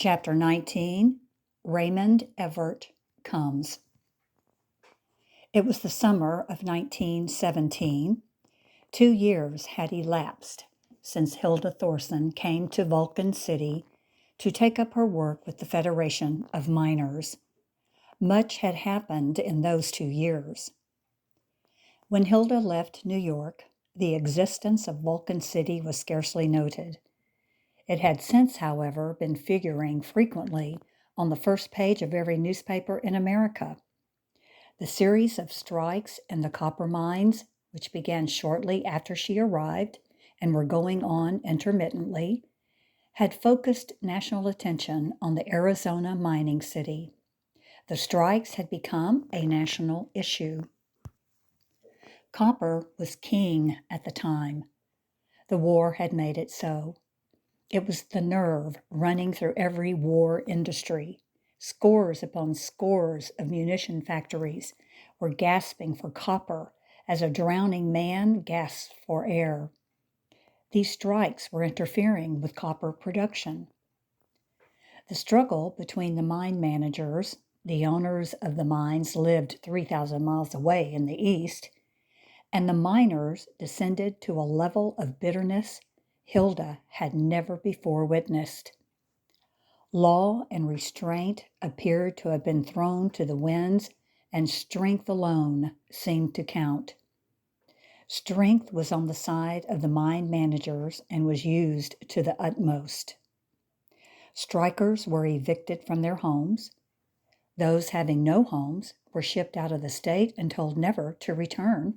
Chapter 19, Raymond Evert Comes. It was the summer of 1917. 2 years had elapsed since Hilda Thorson came to Vulcan City to take up her work with the Federation of Miners. Much had happened in those 2 years. When Hilda left New York, the existence of Vulcan City was scarcely noted. It had since, however, been figuring frequently on the first page of every newspaper in America. The series of strikes in the copper mines, which began shortly after she arrived and were going on intermittently, had focused national attention on the Arizona mining city. The strikes had become a national issue. Copper was king at the time. The war had made it so. It was the nerve running through every war industry. Scores upon scores of munition factories were gasping for copper as a drowning man gasps for air. These strikes were interfering with copper production. The struggle between the mine managers, the owners of the mines lived 3,000 miles away in the east, and the miners descended to a level of bitterness Hilda had never before witnessed. Law and restraint appeared to have been thrown to the winds, and strength alone seemed to count. Strength was on the side of the mine managers and was used to the utmost. Strikers were evicted from their homes. Those having no homes were shipped out of the state and told never to return.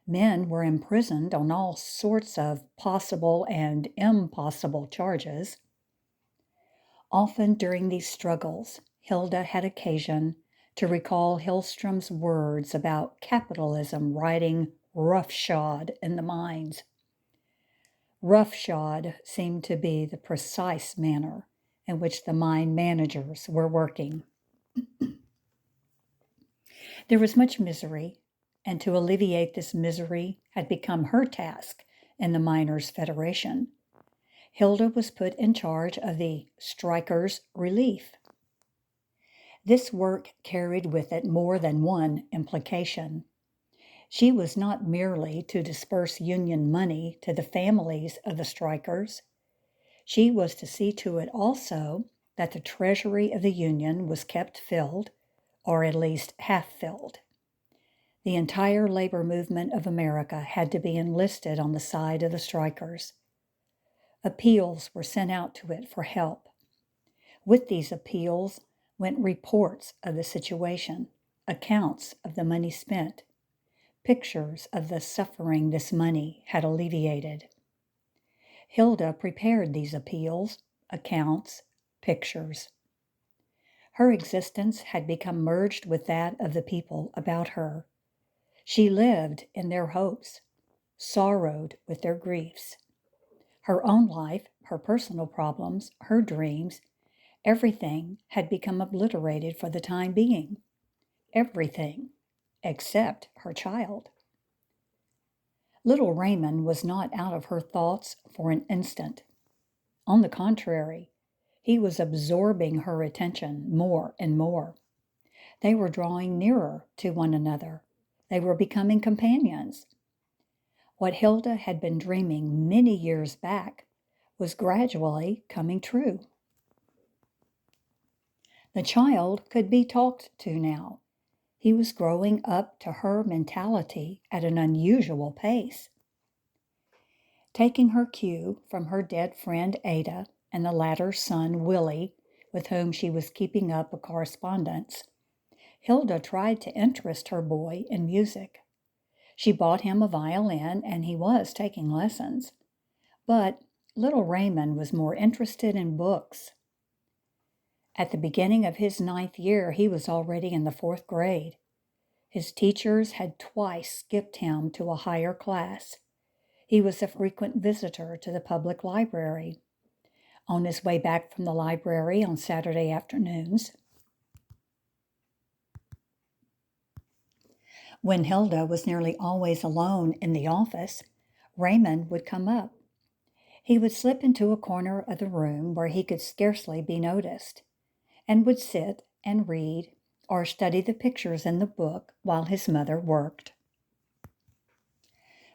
Men were imprisoned on all sorts of possible and impossible charges. Often during these struggles, Hilda had occasion to recall Hillstrom's words about capitalism riding roughshod in the mines. Roughshod seemed to be the precise manner in which the mine managers were working. There was much misery, and to alleviate this misery had become her task in the Miners' Federation. Hilda was put in charge of the strikers' relief. This work carried with it more than one implication. She was not merely to disperse union money to the families of the strikers. She was to see to it also that the treasury of the union was kept filled, or at least half filled. The entire labor movement of America had to be enlisted on the side of the strikers. Appeals were sent out to it for help. With these appeals went reports of the situation, accounts of the money spent, pictures of the suffering this money had alleviated. Hilda prepared these appeals, accounts, pictures. Her existence had become merged with that of the people about her. She lived in their hopes, sorrowed with their griefs. Her own life, her personal problems, her dreams, everything had become obliterated for the time being. Everything, except her child. Little Raymond was not out of her thoughts for an instant. On the contrary, he was absorbing her attention more and more. They were drawing nearer to one another. They were becoming companions. What Hilda had been dreaming many years back was gradually coming true. The child could be talked to now. He was growing up to her mentality at an unusual pace. Taking her cue from her dead friend Ada and the latter's son Willie, with whom she was keeping up a correspondence, Hilda tried to interest her boy in music. She bought him a violin, and he was taking lessons. But little Raymond was more interested in books. At the beginning of his 9th year, he was already in the 4th grade. His teachers had twice skipped him to a higher class. He was a frequent visitor to the public library. On his way back from the library on Saturday afternoons, when Hilda was nearly always alone in the office, Raymond would come up. He would slip into a corner of the room where he could scarcely be noticed, and would sit and read or study the pictures in the book while his mother worked.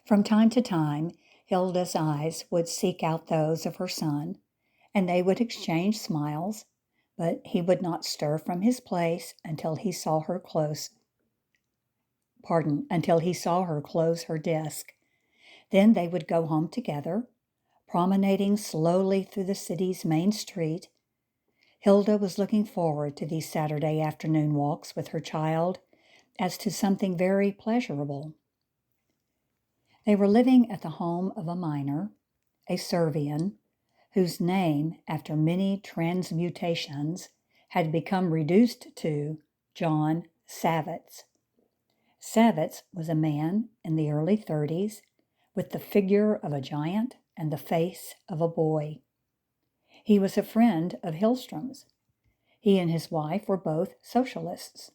From time to time, Hilda's eyes would seek out those of her son, and they would exchange smiles, but he would not stir from his place until he saw her close her desk. Then they would go home together, promenading slowly through the city's main street. Hilda was looking forward to these Saturday afternoon walks with her child as to something very pleasurable. They were living at the home of a miner, a Servian, whose name, after many transmutations, had become reduced to John Savitz. Savitz was a man in the early 30s with the figure of a giant and the face of a boy. He was a friend of Hillstrom's. He and his wife were both socialists.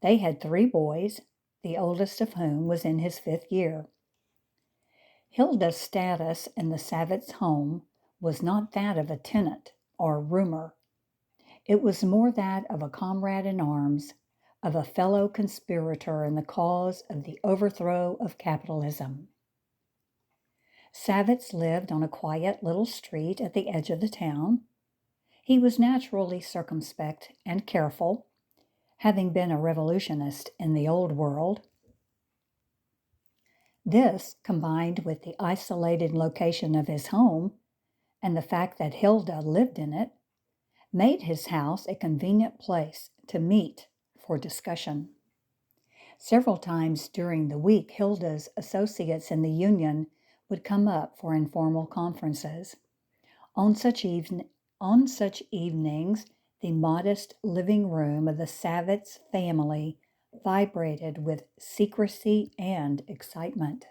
They had 3 boys, the oldest of whom was in his 5th year. Hilda's status in the Savitz home was not that of a tenant or roomer. It was more that of a comrade in arms, of a fellow conspirator in the cause of the overthrow of capitalism. Savitz lived on a quiet little street at the edge of the town. He was naturally circumspect and careful, having been a revolutionist in the old world. This, combined with the isolated location of his home and the fact that Hilda lived in it, made his house a convenient place to meet for discussion. Several times during the week, Hilda's associates in the union would come up for informal conferences. On such evenings, the modest living room of the Savitz family vibrated with secrecy and excitement.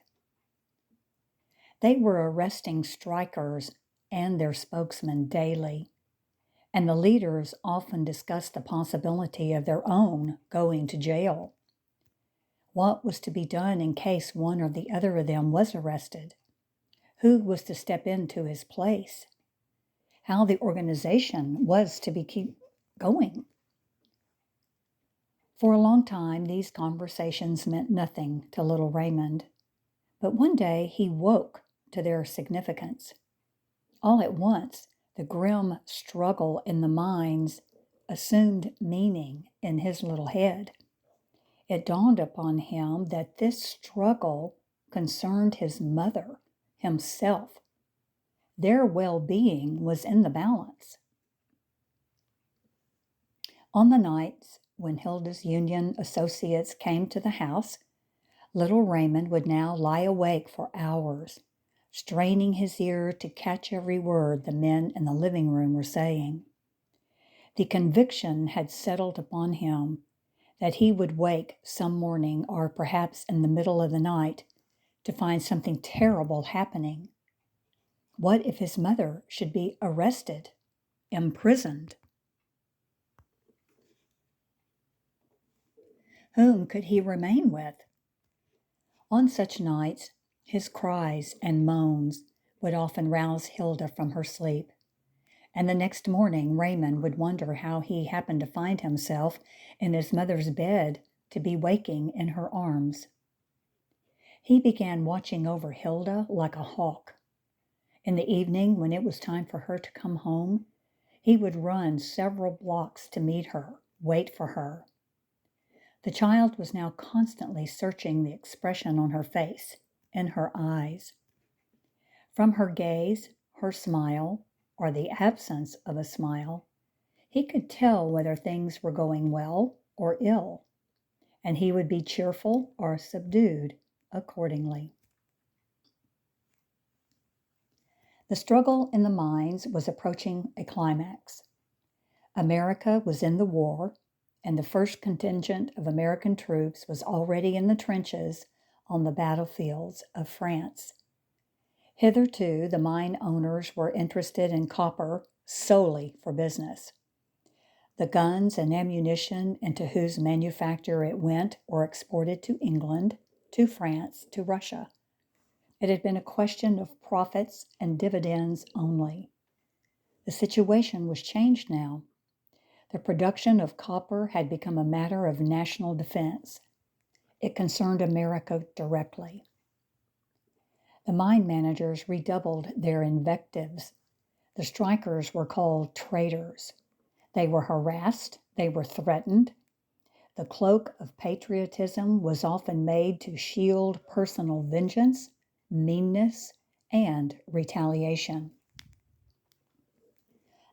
They were arresting strikers and their spokesman daily, and the leaders often discussed the possibility of their own going to jail. What was to be done in case one or the other of them was arrested? Who was to step into his place? How the organization was to keep going? For a long time, these conversations meant nothing to little Raymond, but one day he woke to their significance. All at once, the grim struggle in the mines assumed meaning in his little head. It dawned upon him that this struggle concerned his mother, himself. Their well-being was in the balance. On the nights when Hilda's union associates came to the house, little Raymond would now lie awake for hours, straining his ear to catch every word the men in the living room were saying. The conviction had settled upon him that he would wake some morning, or perhaps in the middle of the night, to find something terrible happening. What if his mother should be arrested, imprisoned? Whom could he remain with? On such nights, his cries and moans would often rouse Hilda from her sleep, and the next morning Raymond would wonder how he happened to find himself in his mother's bed to be waking in her arms. He began watching over Hilda like a hawk. In the evening, when it was time for her to come home, he would run several blocks to meet her, wait for her. The child was now constantly searching the expression on her face, in her eyes. From her gaze, her smile, or the absence of a smile, he could tell whether things were going well or ill, and he would be cheerful or subdued accordingly. The struggle in the mines was approaching a climax. America was in the war, and the first contingent of American troops was already in the trenches on the battlefields of France. Hitherto, the mine owners were interested in copper solely for business. The guns and ammunition into whose manufacture it went were exported to England, to France, to Russia. It had been a question of profits and dividends only. The situation was changed now. The production of copper had become a matter of national defense. It concerned America directly. The mine managers redoubled their invectives. The strikers were called traitors. They were harassed. They were threatened. The cloak of patriotism was often made to shield personal vengeance, meanness, and retaliation.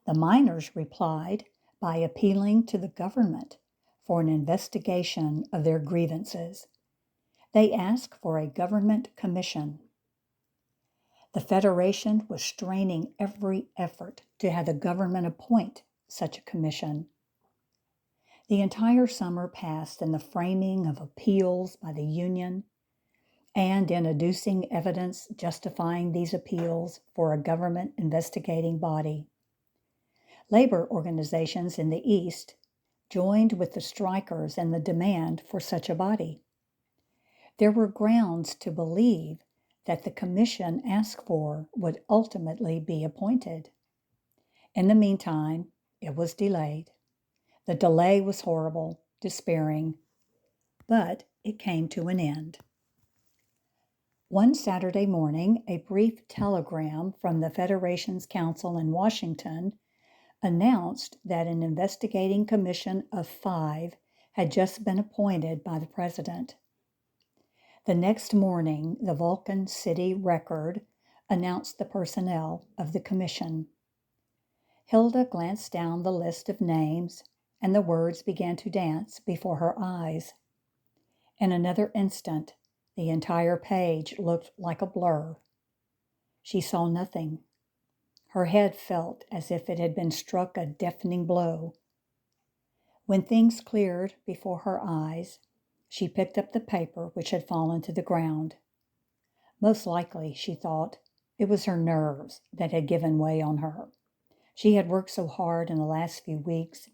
The miners replied by appealing to the government for an investigation of their grievances. They asked for a government commission. The Federation was straining every effort to have the government appoint such a commission. The entire summer passed in the framing of appeals by the Union and in adducing evidence justifying these appeals for a government investigating body. Labor organizations in the East joined with the strikers in the demand for such a body. There were grounds to believe that the commission asked for would ultimately be appointed. In the meantime, it was delayed. The delay was horrible, despairing, but it came to an end. One Saturday morning, a brief telegram from the Federation's council in Washington announced that an investigating commission of 5 had just been appointed by the president. The next morning, the Vulcan City Record announced the personnel of the commission. Hilda glanced down the list of names, and the words began to dance before her eyes. In another instant, the entire page looked like a blur. She saw nothing. Her head felt as if it had been struck a deafening blow. When things cleared before her eyes, she picked up the paper which had fallen to the ground. Most likely, she thought, it was her nerves that had given way on her. She had worked so hard in the last few weeks.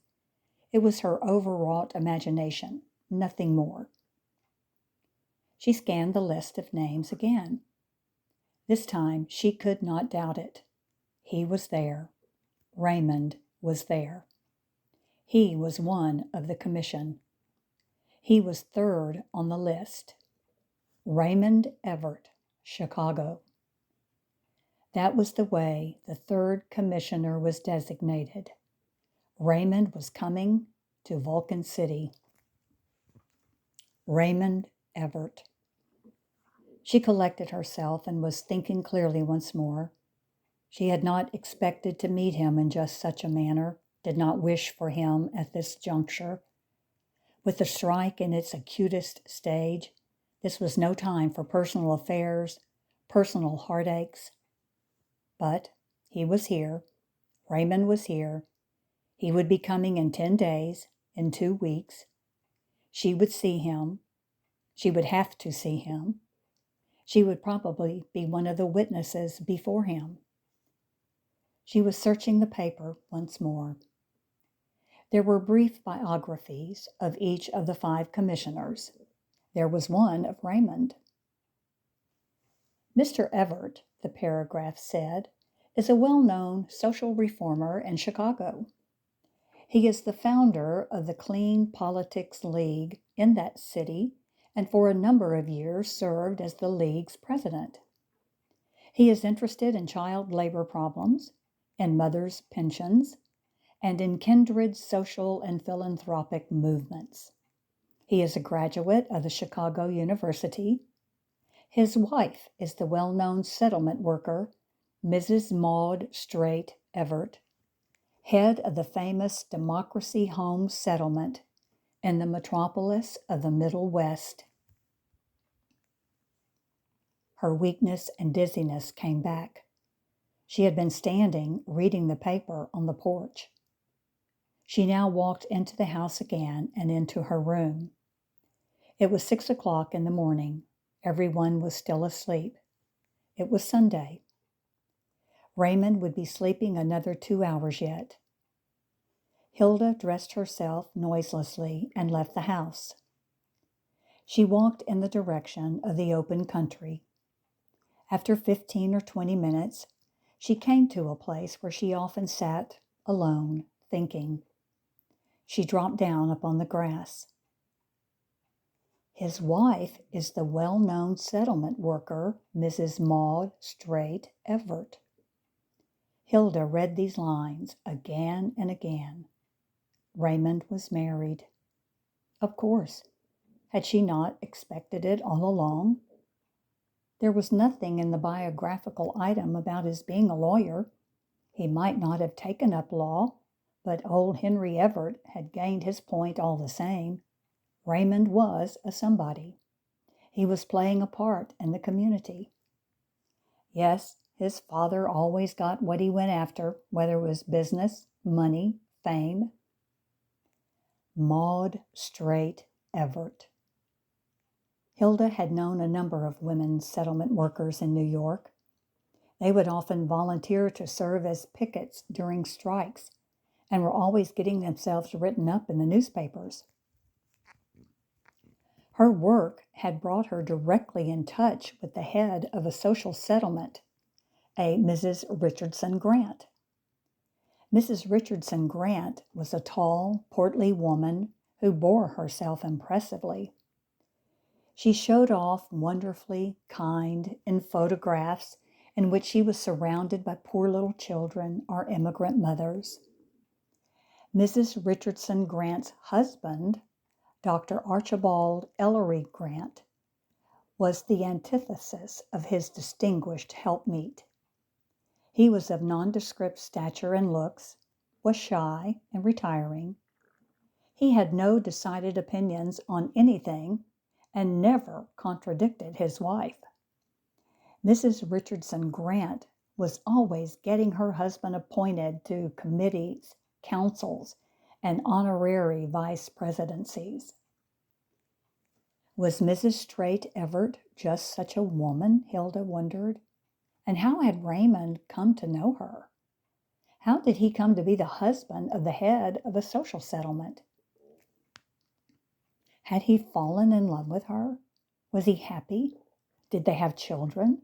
It was her overwrought imagination, nothing more. She scanned the list of names again. This time, she could not doubt it. He was there. Raymond was there. He was one of the commission. He was third on the list. Raymond Evert, Chicago. That was the way the third commissioner was designated. Raymond was coming to Vulcan City. Raymond Evert. She collected herself and was thinking clearly once more. She had not expected to meet him in just such a manner, did not wish for him at this juncture. With the strike in its acutest stage, this was no time for personal affairs, personal heartaches. But he was here. Raymond was here. He would be coming in 10 days, in 2 weeks. She would see him. She would have to see him. She would probably be one of the witnesses before him. She was searching the paper once more. There were brief biographies of each of the 5 commissioners. There was one of Raymond. Mr. Evert, the paragraph said, is a well-known social reformer in Chicago. He is the founder of the Clean Politics League in that city and for a number of years served as the league's president. He is interested in child labor problems, in mothers' pensions, and in kindred social and philanthropic movements. He is a graduate of the Chicago University. His wife is the well-known settlement worker, Mrs. Maud Straight Evert, head of the famous Democracy Home Settlement in the metropolis of the Middle West. Her weakness and dizziness came back. She had been standing, reading the paper on the porch. She now walked into the house again and into her room. It was 6 o'clock in the morning. Everyone was still asleep. It was Sunday. Raymond would be sleeping another 2 hours yet. Hilda dressed herself noiselessly and left the house. She walked in the direction of the open country. After 15 or 20 minutes, she came to a place where she often sat alone, thinking. She dropped down upon the grass. His wife is the well-known settlement worker, Mrs. Maud Straight Evert. Hilda read these lines again and again. Raymond was married. Of course. Had she not expected it all along? There was nothing in the biographical item about his being a lawyer. He might not have taken up law, but old Henry Evert had gained his point all the same. Raymond was a somebody. He was playing a part in the community. Yes, his father always got what he went after, whether it was business, money, fame. Maud Straight Evert. Hilda had known a number of women settlement workers in New York. They would often volunteer to serve as pickets during strikes and were always getting themselves written up in the newspapers. Her work had brought her directly in touch with the head of a social settlement, a Mrs. Richardson Grant. Mrs. Richardson Grant was a tall, portly woman who bore herself impressively. She showed off wonderfully kind in photographs in which she was surrounded by poor little children or immigrant mothers. Mrs. Richardson Grant's husband, Dr. Archibald Ellery Grant, was the antithesis of his distinguished helpmeet. He was of nondescript stature and looks, was shy and retiring. He had no decided opinions on anything and never contradicted his wife. Mrs. Richardson Grant was always getting her husband appointed to committees, councils, and honorary vice presidencies. Was Mrs. Straight Evert just such a woman, Hilda wondered? And how had Raymond come to know her? How did he come to be the husband of the head of a social settlement? Had he fallen in love with her? Was he happy? Did they have children?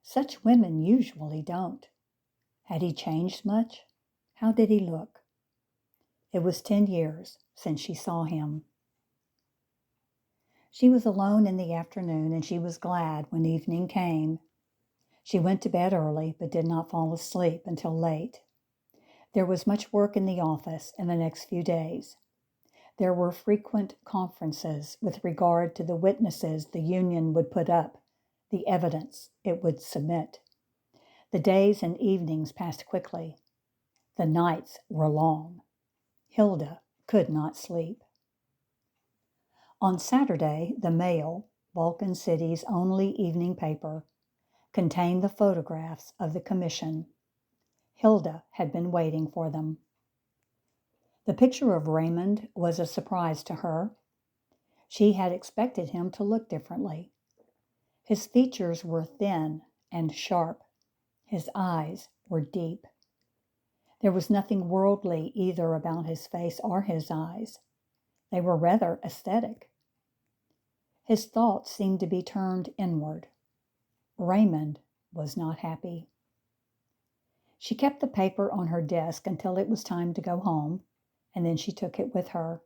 Such women usually don't. Had he changed much? How did he look? It was 10 years since she saw him. She was alone in the afternoon, and she was glad when evening came. She went to bed early, but did not fall asleep until late. There was much work in the office in the next few days. There were frequent conferences with regard to the witnesses the union would put up, the evidence it would submit. The days and evenings passed quickly. The nights were long. Hilda could not sleep. On Saturday, the Mail, Vulcan City's only evening paper, contained the photographs of the commission. Hilda had been waiting for them. The picture of Raymond was a surprise to her. She had expected him to look differently. His features were thin and sharp. His eyes were deep. There was nothing worldly either about his face or his eyes. They were rather aesthetic. His thoughts seemed to be turned inward. Raymond was not happy. She kept the paper on her desk until it was time to go home, and then she took it with her.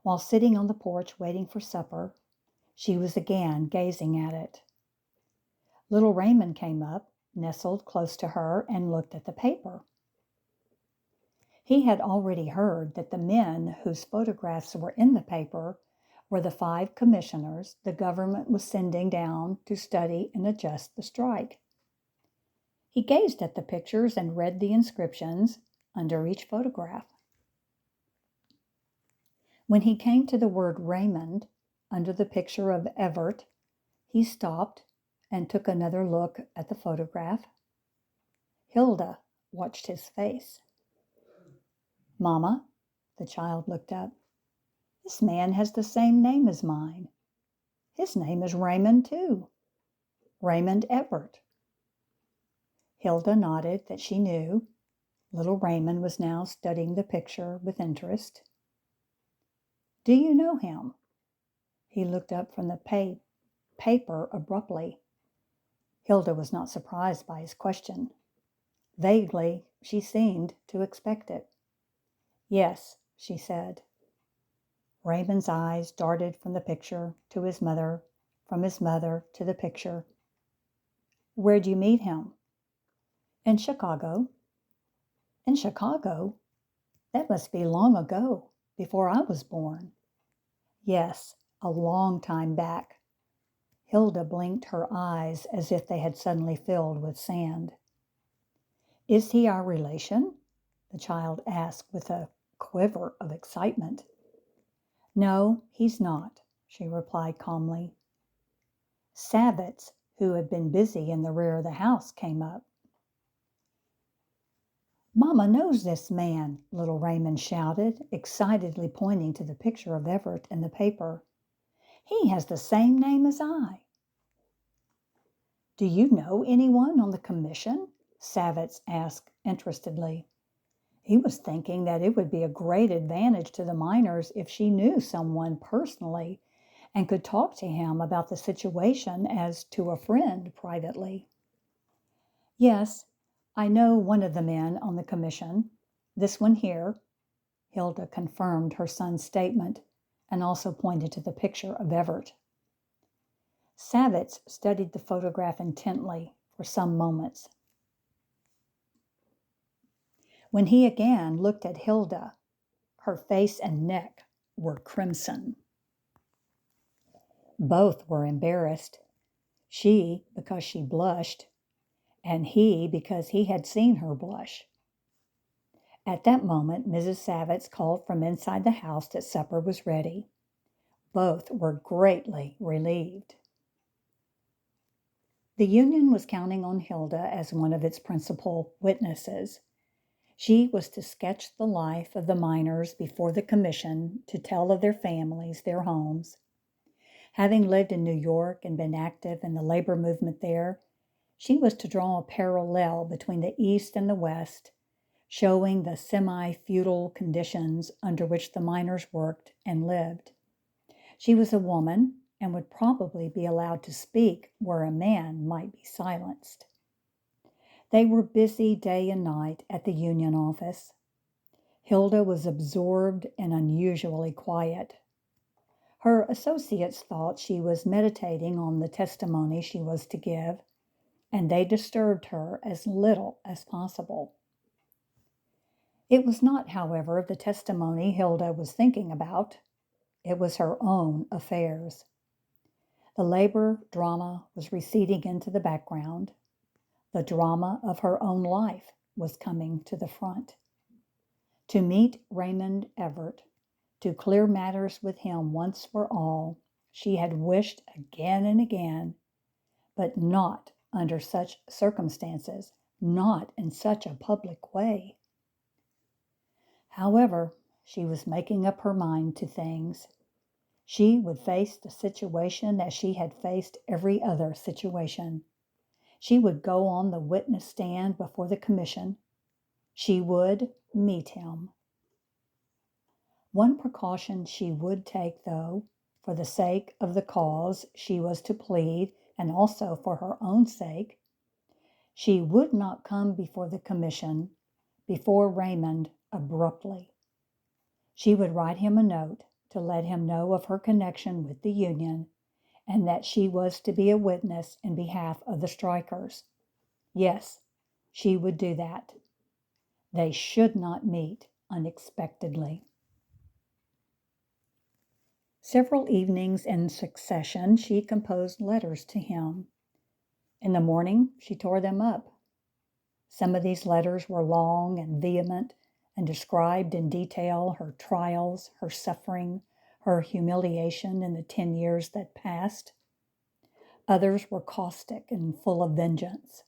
While sitting on the porch waiting for supper, she was again gazing at it. Little Raymond came up, nestled close to her, and looked at the paper. He had already heard that the men whose photographs were in the paper were the 5 commissioners the government was sending down to study and adjust the strike. He gazed at the pictures and read the inscriptions under each photograph. When he came to the word Raymond under the picture of Evert, he stopped and took another look at the photograph. Hilda watched his face. "Mama," the child looked up, "this man has the same name as mine. His name is Raymond, too. Raymond Evert." Hilda nodded that she knew. Little Raymond was now studying the picture with interest. "Do you know him?" He looked up from the paper abruptly. Hilda was not surprised by his question. Vaguely, she seemed to expect it. Yes, she said. Raymond's eyes darted from the picture to his mother, from his mother to the picture. Where'd you meet him? In Chicago. In Chicago? That must be long ago, before I was born. Yes, a long time back. Hilda blinked her eyes as if they had suddenly filled with sand. Is he our relation? The child asked with a quiver of excitement. No, he's not, she replied calmly. Savitz, who had been busy in the rear of the house, came up. Mama knows this man, little Raymond shouted, excitedly pointing to the picture of Evert in the paper. He has the same name as I. Do you know anyone on the commission? Savitz asked interestedly. He was thinking that it would be a great advantage to the miners if she knew someone personally and could talk to him about the situation as to a friend privately. Yes, I know one of the men on the commission. This one here. Hilda confirmed her son's statement and also pointed to the picture of Evert. Savitz studied the photograph intently for some moments. When he again looked at Hilda, her face and neck were crimson. Both were embarrassed, she because she blushed, and he because he had seen her blush. At that moment, Mrs. Savitz called from inside the house that supper was ready. Both were greatly relieved. The union was counting on Hilda as one of its principal witnesses. She was to sketch the life of the miners before the commission, to tell of their families, their homes. Having lived in New York and been active in the labor movement there, she was to draw a parallel between the East and the West, showing the semi-feudal conditions under which the miners worked and lived. She was a woman and would probably be allowed to speak where a man might be silenced. They were busy day and night at the union office. Hilda was absorbed and unusually quiet. Her associates thought she was meditating on the testimony she was to give, and they disturbed her as little as possible. It was not, however, the testimony Hilda was thinking about. It was her own affairs. The labor drama was receding into the background. The drama of her own life was coming to the front. To meet Raymond Evert, to clear matters with him once for all, she had wished again and again, but not under such circumstances, not in such a public way. However, she was making up her mind to things. She would face the situation as she had faced every other situation. She would go on the witness stand before the commission. She would meet him. One precaution she would take, though, for the sake of the cause she was to plead and also for her own sake. She would not come before the commission, before Raymond, abruptly. She would write him a note to let him know of her connection with the union and that she was to be a witness in behalf of the strikers. Yes, she would do that. They should not meet unexpectedly. Several evenings in succession, she composed letters to him. In the morning, she tore them up. Some of these letters were long and vehement and described in detail her trials, her suffering, her humiliation in the 10 years that passed. Others were caustic and full of vengeance.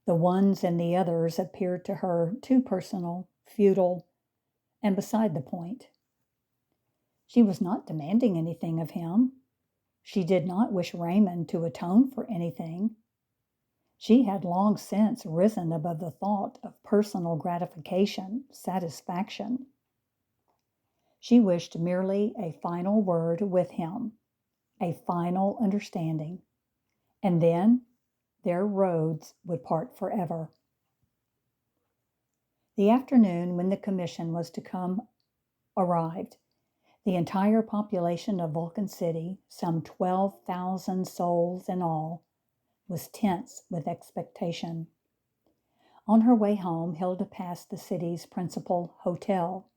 The ones in the others appeared to her too personal, futile, and beside the point. She was not demanding anything of him. She did not wish Raymond to atone for anything. She had long since risen above the thought of personal gratification, satisfaction. She wished merely a final word with him, a final understanding, and then Their roads would part forever. The afternoon when the commission was to come arrived. The entire population of Vulcan City, some 12,000 souls in all, was tense with expectation. On her way home, Hilda passed the city's principal hotel.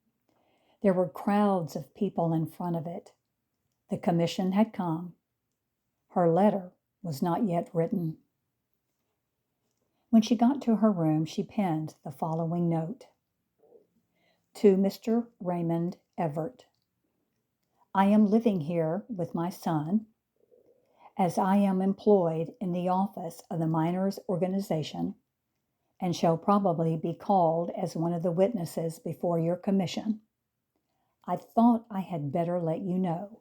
There were crowds of people in front of it. The commission had come. Her letter was not yet written. When she got to her room, she penned the following note. To Mr. Raymond Evert. I am living here with my son, as I am employed in the office of the miners' organization, and shall probably be called as one of the witnesses before your commission. I thought I had better let you know.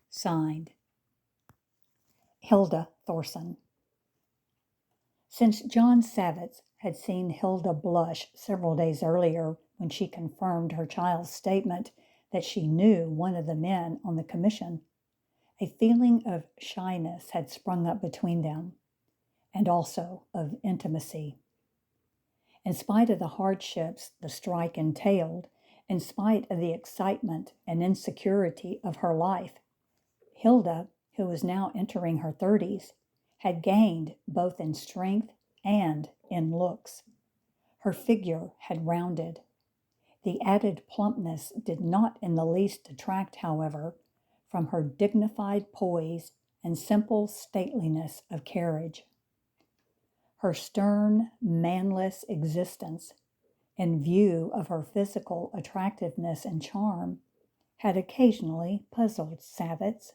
Signed, Hilda Thorson. Since John Savitz had seen Hilda blush several days earlier when she confirmed her child's statement that she knew one of the men on the commission, a feeling of shyness had sprung up between them, and also of intimacy. In spite of the hardships the strike entailed, in spite of the excitement and insecurity of her life, Hilda, who was now entering her 30s, had gained both in strength and in looks. Her figure had rounded. The added plumpness did not in the least detract, however, from her dignified poise and simple stateliness of carriage. Her stern, manless existence, in view of her physical attractiveness and charm, had occasionally puzzled Savitz.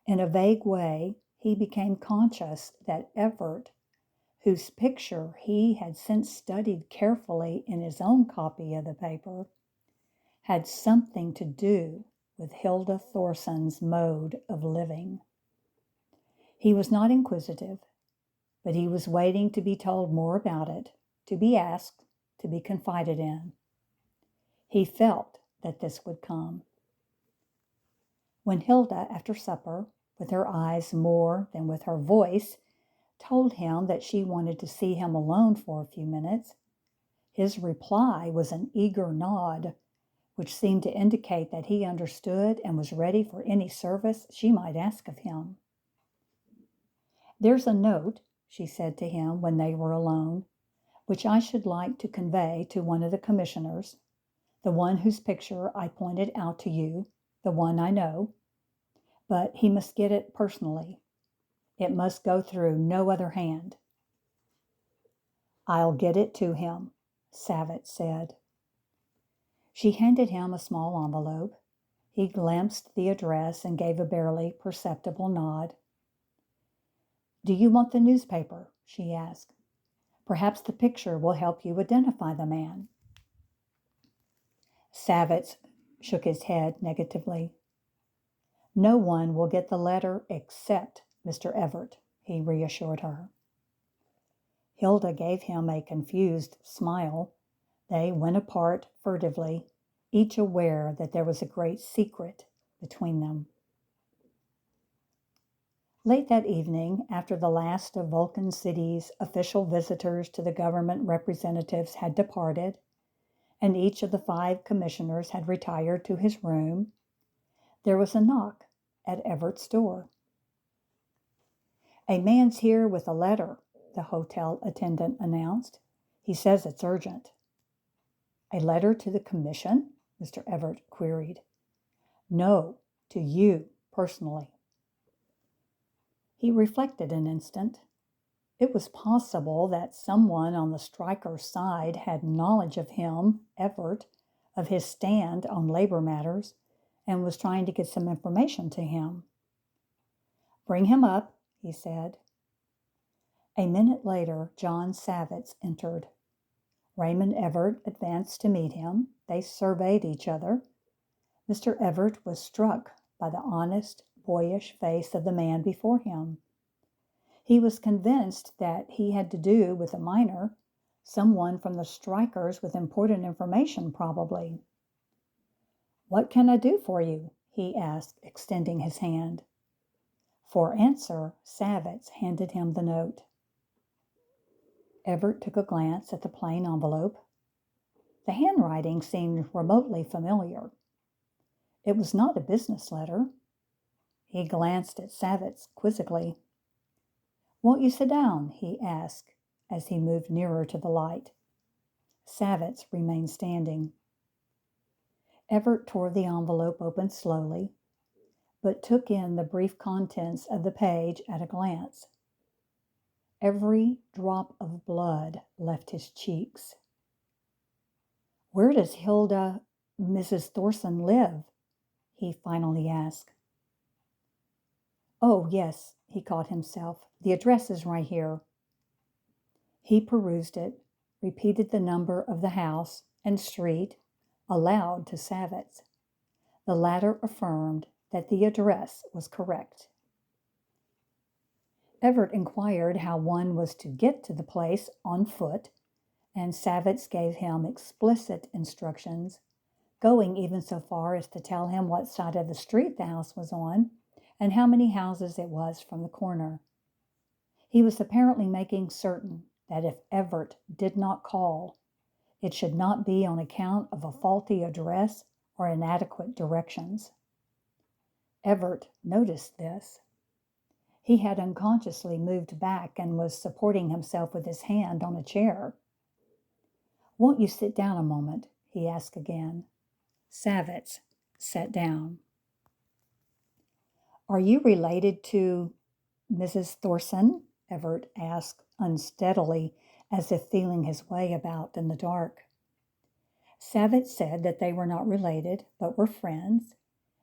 In a vague way, he became conscious that Evert, whose picture he had since studied carefully in his own copy of the paper, had something to do with Hilda Thorson's mode of living. He was not inquisitive, but he was waiting to be told more about it, to be asked, to be confided in. He felt that this would come. When Hilda, after supper, with her eyes more than with her voice, told him that she wanted to see him alone for a few minutes, his reply was an eager nod, which seemed to indicate that he understood and was ready for any service she might ask of him. There's a note, she said to him when they were alone, which I should like to convey to one of the commissioners, the one whose picture I pointed out to you, the one I know, but he must get it personally. It must go through no other hand. I'll get it to him, Savitz said. She handed him a small envelope. He glimpsed the address and gave a barely perceptible nod. Do you want the newspaper? She asked. Perhaps the picture will help you identify the man. Savitz shook his head negatively. No one will get the letter except Mr. Evert, he reassured her. Hilda gave him a confused smile. They went apart furtively, each aware that there was a great secret between them. Late that evening, after the last of Vulcan City's official visitors to the government representatives had departed, and each of the 5 commissioners had retired to his room, there was a knock at Evert's door. A man's here with a letter, the hotel attendant announced. He says it's urgent. A letter to the commission? Mr. Evert queried. No, to you personally. He reflected an instant. It was possible that someone on the striker's side had knowledge of him, Evert, of his stand on labor matters, and was trying to get some information to him. Bring him up, he said. A minute later, John Savitz entered. Raymond Evert advanced to meet him. They surveyed each other. Mr. Evert was struck by the honest, boyish face of the man before him. He was convinced that he had to do with a miner, someone from the strikers with important information, probably. What can I do for you? He asked, extending his hand. For answer, Savitz handed him the note. Evert took a glance at the plain envelope. The handwriting seemed remotely familiar. It was not a business letter. He glanced at Savitz quizzically. "Won't you sit down?" he asked as he moved nearer to the light. Savitz remained standing. Evert tore the envelope open slowly, but took in the brief contents of the page at a glance. Every drop of blood left his cheeks. "Where does Mrs. Thorson live?" he finally asked. "Oh, yes," he caught himself. "The address is right here." He perused it, repeated the number of the house and street aloud to Savitz. The latter affirmed that the address was correct. Evert inquired how one was to get to the place on foot, and Savitz gave him explicit instructions, going even so far as to tell him what side of the street the house was on and how many houses it was from the corner. He was apparently making certain that if Evert did not call, it should not be on account of a faulty address or inadequate directions. Evert noticed this. He had unconsciously moved back and was supporting himself with his hand on a chair. "Won't you sit down a moment?" he asked again. Savitz sat down. "Are you related to Mrs. Thorson?" Evert asked unsteadily, as if feeling his way about in the dark. Savitz said that they were not related, but were friends.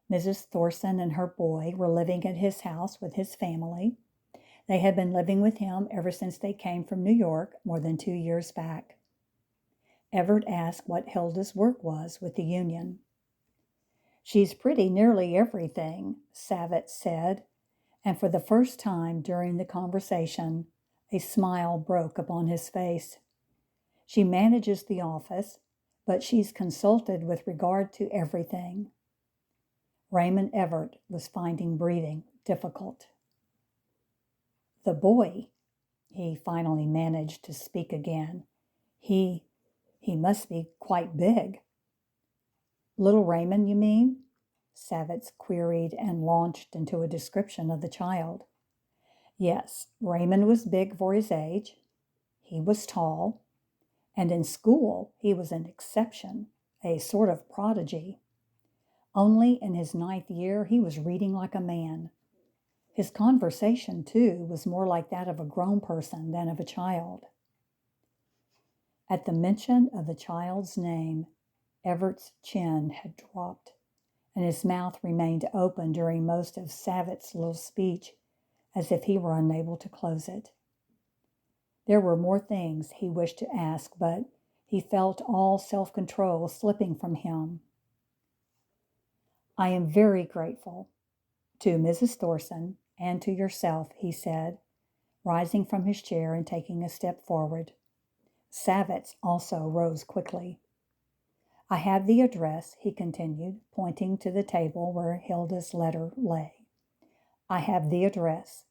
Mrs. Thorson and her boy were living at his house with his family. They had been living with him ever since they came from New York more than 2 years back. Evert asked what Hilda's work was with the union. "She's pretty nearly everything," Savitz said, and for the first time during the conversation, a smile broke upon his face. "She manages the office, but she's consulted with regard to everything." Raymond Evert was finding breathing difficult. "The boy," he finally managed to speak again. He must be quite big." "Little Raymond, you mean?" Savitz queried and launched into a description of the child. Yes, Raymond was big for his age. He was tall, and in school he was an exception, a sort of prodigy. Only in his 9th year he was reading like a man. His conversation, too, was more like that of a grown person than of a child. At the mention of the child's name, Evert's chin had dropped, and his mouth remained open during most of Savitz's little speech, as if he were unable to close it. There were more things he wished to ask, but he felt all self-control slipping from him. "I am very grateful to Mrs. Thorson and to yourself," he said, rising from his chair and taking a step forward. Savitz also rose quickly. "I have the address," he continued, pointing to the table where Hilda's letter lay. "I have the address."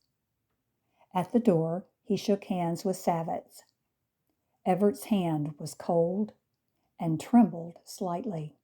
At the door, he shook hands with Savitz. Evert's hand was cold and trembled slightly.